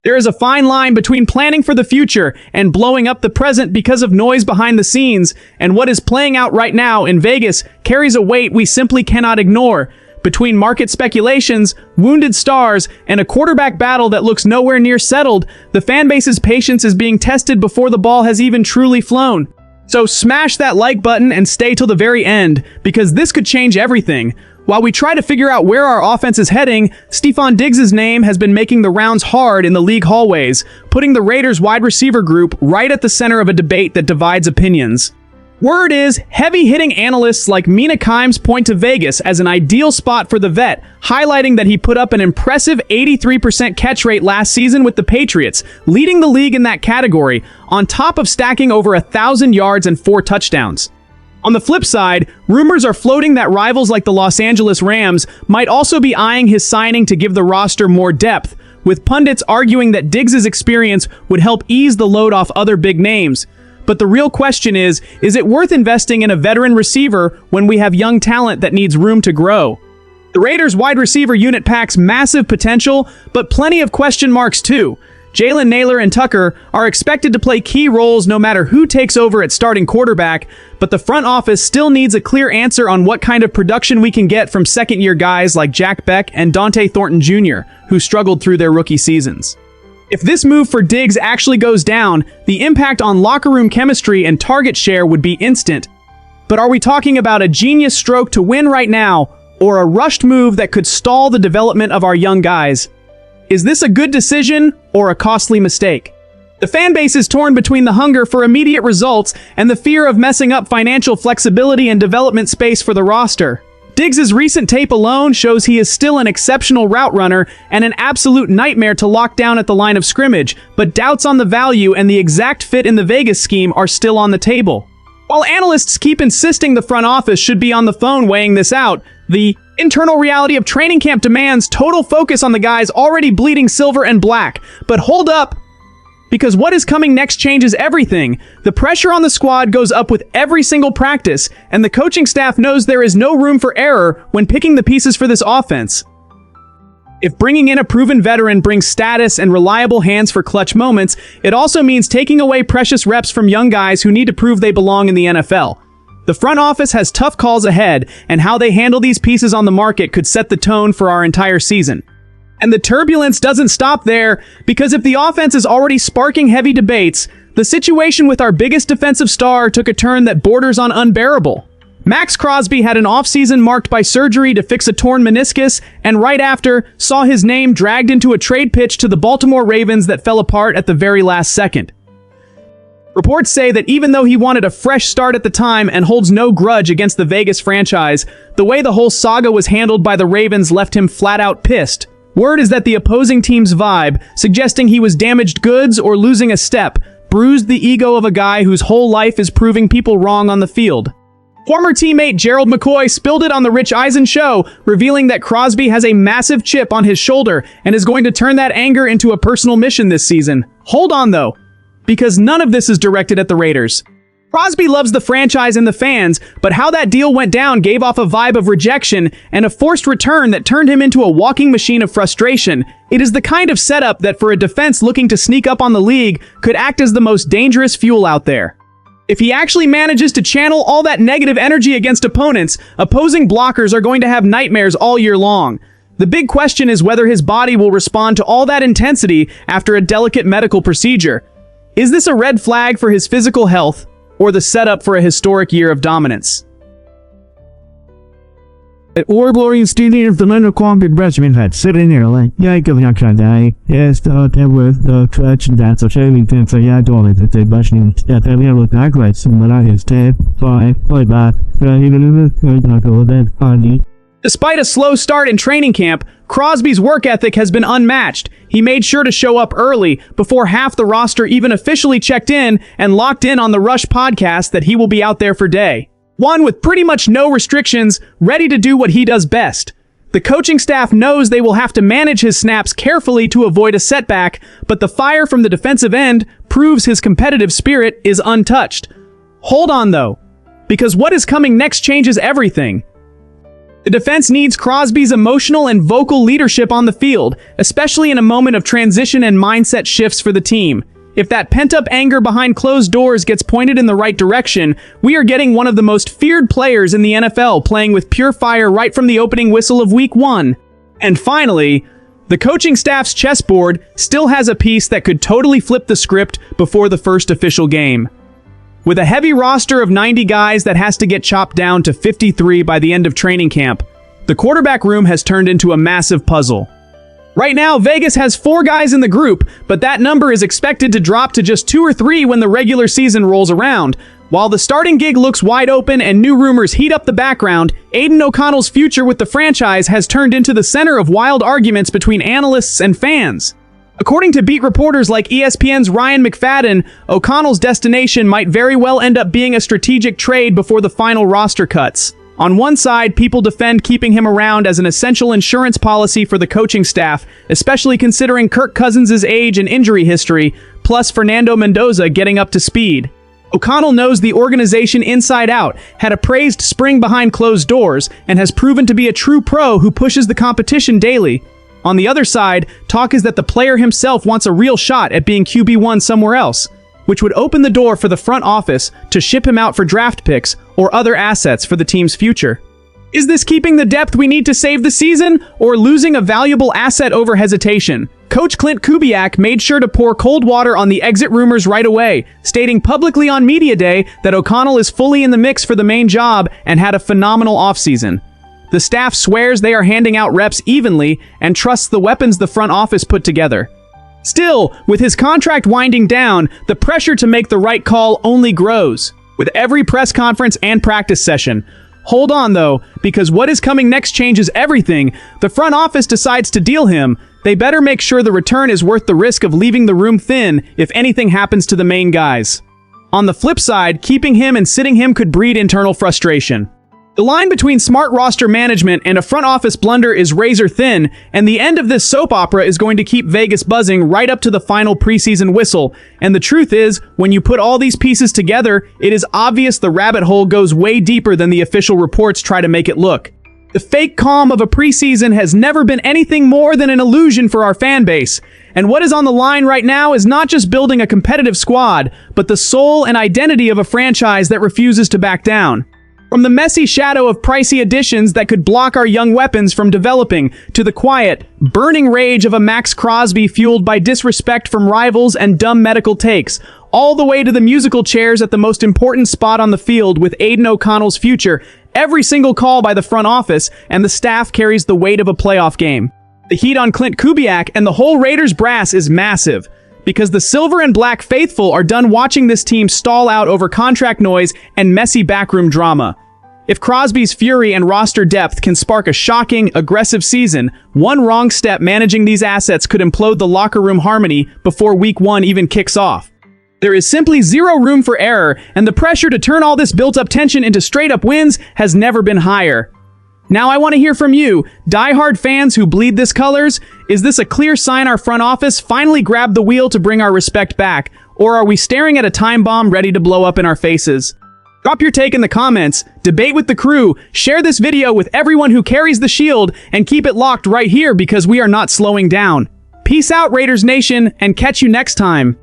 There is a fine line between planning for the future and blowing up the present because of noise behind the scenes, and what is playing out right now in Vegas carries a weight we simply cannot ignore. Between market speculations, wounded stars, and a quarterback battle that looks nowhere near settled, the fanbase's patience is being tested before the ball has even truly flown. So smash that like button and stay till the very end, because this could change everything. While we try to figure out where our offense is heading, Stefon Diggs' name has been making the rounds hard in the league hallways, putting the Raiders wide receiver group right at the center of a debate that divides opinions. Word is, heavy-hitting analysts like Mina Kimes point to Vegas as an ideal spot for the vet, highlighting that he put up an impressive 83% catch rate last season with the Patriots, leading the league in that category, on top of stacking over 1,000 yards and 4 touchdowns. On the flip side, rumors are floating that rivals like the Los Angeles Rams might also be eyeing his signing to give the roster more depth, with pundits arguing that Diggs' experience would help ease the load off other big names. But the real question is it worth investing in a veteran receiver when we have young talent that needs room to grow? The Raiders' wide receiver unit packs massive potential, but plenty of question marks too. Jalen Nailor and Tucker are expected to play key roles no matter who takes over at starting quarterback, but the front office still needs a clear answer on what kind of production we can get from second-year guys like Jack Beck and Dante Thornton Jr., who struggled through their rookie seasons. If this move for Diggs actually goes down, the impact on locker room chemistry and target share would be instant. But are we talking about a genius stroke to win right now, or a rushed move that could stall the development of our young guys? Is this a good decision or a costly mistake? The fan base is torn between the hunger for immediate results and the fear of messing up financial flexibility and development space for the roster. Diggs' recent tape alone shows he is still an exceptional route runner and an absolute nightmare to lock down at the line of scrimmage, but doubts on the value and the exact fit in the Vegas scheme are still on the table. While analysts keep insisting the front office should be on the phone weighing this out, the internal reality of training camp demands total focus on the guys already bleeding silver and black. But hold up, because what is coming next changes everything. The pressure on the squad goes up with every single practice, and the coaching staff knows there is no room for error when picking the pieces for this offense. If bringing in a proven veteran brings status and reliable hands for clutch moments, it also means taking away precious reps from young guys who need to prove they belong in the NFL. The front office has tough calls ahead, and how they handle these pieces on the market could set the tone for our entire season. And the turbulence doesn't stop there, because if the offense is already sparking heavy debates, the situation with our biggest defensive star took a turn that borders on unbearable. Maxx Crosby had an offseason marked by surgery to fix a torn meniscus, and right after, saw his name dragged into a trade pitch to the Baltimore Ravens that fell apart at the very last second. Reports say that even though he wanted a fresh start at the time and holds no grudge against the Vegas franchise, the way the whole saga was handled by the Ravens left him flat out pissed. Word is that the opposing team's vibe, suggesting he was damaged goods or losing a step, bruised the ego of a guy whose whole life is proving people wrong on the field. Former teammate Gerald McCoy spilled it on the Rich Eisen show, revealing that Crosby has a massive chip on his shoulder and is going to turn that anger into a personal mission this season. Hold on though, because none of this is directed at the Raiders. Crosby loves the franchise and the fans, but how that deal went down gave off a vibe of rejection and a forced return that turned him into a walking machine of frustration. It is the kind of setup that for a defense looking to sneak up on the league could act as the most dangerous fuel out there. If he actually manages to channel all that negative energy against opponents, opposing blockers are going to have nightmares all year long. The big question is whether his body will respond to all that intensity after a delicate medical procedure. Is this a red flag for his physical health, or the setup for a historic year of dominance? Or Glorious Studio of the Little Quamped Regiment had sitting there like, yeah, going out trying to yes, there was the clutch and that's a shaving thing, so yeah, I don't like the bashing. Yeah, then we look back like someone on his tape, fine, like that, not go then, honey. Despite a slow start in training camp, Crosby's work ethic has been unmatched. He made sure to show up early, before half the roster even officially checked in and locked in on the Rush podcast that he will be out there for day one with pretty much no restrictions, ready to do what he does best. The coaching staff knows they will have to manage his snaps carefully to avoid a setback, but the fire from the defensive end proves his competitive spirit is untouched. Hold on though, because what is coming next changes everything. The defense needs Crosby's emotional and vocal leadership on the field, especially in a moment of transition and mindset shifts for the team. If that pent-up anger behind closed doors gets pointed in the right direction, we are getting one of the most feared players in the NFL playing with pure fire right from the opening whistle of Week 1. And finally, the coaching staff's chessboard still has a piece that could totally flip the script before the first official game. With a heavy roster of 90 guys that has to get chopped down to 53 by the end of training camp, the quarterback room has turned into a massive puzzle. Right now, Vegas has 4 guys in the group, but that number is expected to drop to just 2 or 3 when the regular season rolls around. While the starting gig looks wide open and new rumors heat up the background, Aidan O'Connell's future with the franchise has turned into the center of wild arguments between analysts and fans. According to beat reporters like ESPN's Ryan McFadden, O'Connell's destination might very well end up being a strategic trade before the final roster cuts. On one side, people defend keeping him around as an essential insurance policy for the coaching staff, especially considering Kirk Cousins' age and injury history, plus Fernando Mendoza getting up to speed. O'Connell knows the organization inside out, had a praised spring behind closed doors, and has proven to be a true pro who pushes the competition daily. On the other side, talk is that the player himself wants a real shot at being QB1 somewhere else, which would open the door for the front office to ship him out for draft picks or other assets for the team's future. Is this keeping the depth we need to save the season, or losing a valuable asset over hesitation? Coach Clint Kubiak made sure to pour cold water on the exit rumors right away, stating publicly on Media Day that O'Connell is fully in the mix for the main job and had a phenomenal offseason. The staff swears they are handing out reps evenly and trusts the weapons the front office put together. Still, with his contract winding down, the pressure to make the right call only grows, with every press conference and practice session. Hold on though, because what is coming next changes everything. The front office decides to deal him. They better make sure the return is worth the risk of leaving the room thin if anything happens to the main guys. On the flip side, keeping him and sitting him could breed internal frustration. The line between smart roster management and a front office blunder is razor thin, and the end of this soap opera is going to keep Vegas buzzing right up to the final preseason whistle. And the truth is, when you put all these pieces together, it is obvious the rabbit hole goes way deeper than the official reports try to make it look. The fake calm of a preseason has never been anything more than an illusion for our fan base. And what is on the line right now is not just building a competitive squad, but the soul and identity of a franchise that refuses to back down. From the messy shadow of pricey additions that could block our young weapons from developing, to the quiet, burning rage of a Maxx Crosby fueled by disrespect from rivals and dumb medical takes, all the way to the musical chairs at the most important spot on the field with Aidan O'Connell's future, every single call by the front office and the staff carries the weight of a playoff game. The heat on Clint Kubiak and the whole Raiders brass is massive, because the silver and black faithful are done watching this team stall out over contract noise and messy backroom drama. If Crosby's fury and roster depth can spark a shocking, aggressive season, one wrong step managing these assets could implode the locker room harmony before Week 1 even kicks off. There is simply zero room for error, and the pressure to turn all this built-up tension into straight-up wins has never been higher. Now I want to hear from you, die-hard fans who bleed this colors. Is this a clear sign our front office finally grabbed the wheel to bring our respect back, or are we staring at a time bomb ready to blow up in our faces? Drop your take in the comments, debate with the crew, share this video with everyone who carries the shield, and keep it locked right here because we are not slowing down. Peace out, Raiders Nation, and catch you next time.